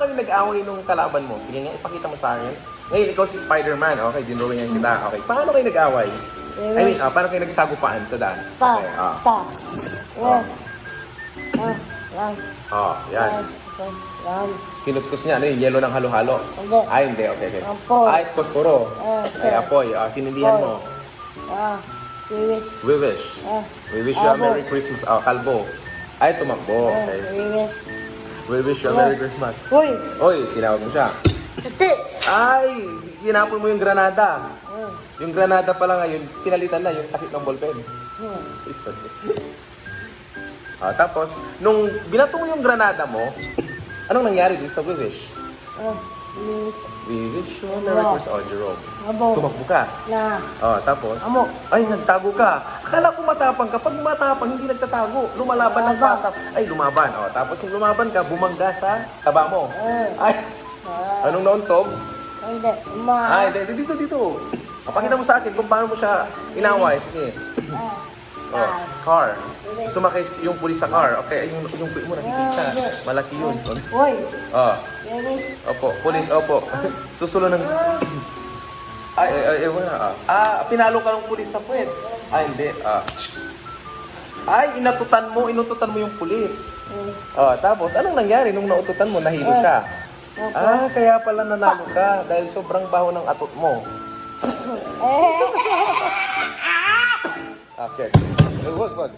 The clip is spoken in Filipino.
kayo nag-away nung kalaban mo? Sige nga, ipakita mo sa akin. Ngayon, ikaw si Spider-Man. Okay, dinuringan kita. Okay, paano kayo nag-away? I mean, paano kayo nagsagupaan sa daan? Okay, yan. Kinuskus niya, ano yung yelo ng halo-halo? Hindi. Ay, hindi. Okay. Apoy. Ay, posporo. Ay, apoy. Sinindihan mo. We wish. We wish you a Merry Christmas. Kalbo. Ay, tumakbo. Okay. We wish you a Merry Christmas. Uy! Oy, tinawag mo siya. Ate! Ay, kinapon mo yung granada. Yung granada pala ngayon, pinalitan na yung takip ng ballpen. Tapos, nung binato mo yung granada mo, anong nangyari din sa We wish? We wish you a Merry Christmas. Jerome. Tumakbo ka. Tapos? Amo. Ay, nagtago ka. Akala ko matapang ka. Pag matapang, hindi nagtatago. Lumalaban ng bata. Ay, lumaban. Tapos nung lumaban ka, bumangga sa taba mo. Ay, anong nauntog? Hindi. Ay, dito. Pakita mo sa akin kung paano mo siya inaway. Sige. Car. Sumakit yung pulis sa car. Okay, yung pulis mo nakikita. Malaki yun. Uy! Opo, pulis, opo. Susulo ng... Ay, wala. Pinalo ka ng pulis sa puwet. Ay, hindi. Ay, inututan mo yung pulis. Tapos, anong nangyari nung naututan mo? Nahilo siya. Kaya pala nanalo ka dahil sobrang baho ng atot mo. Okay. Wag.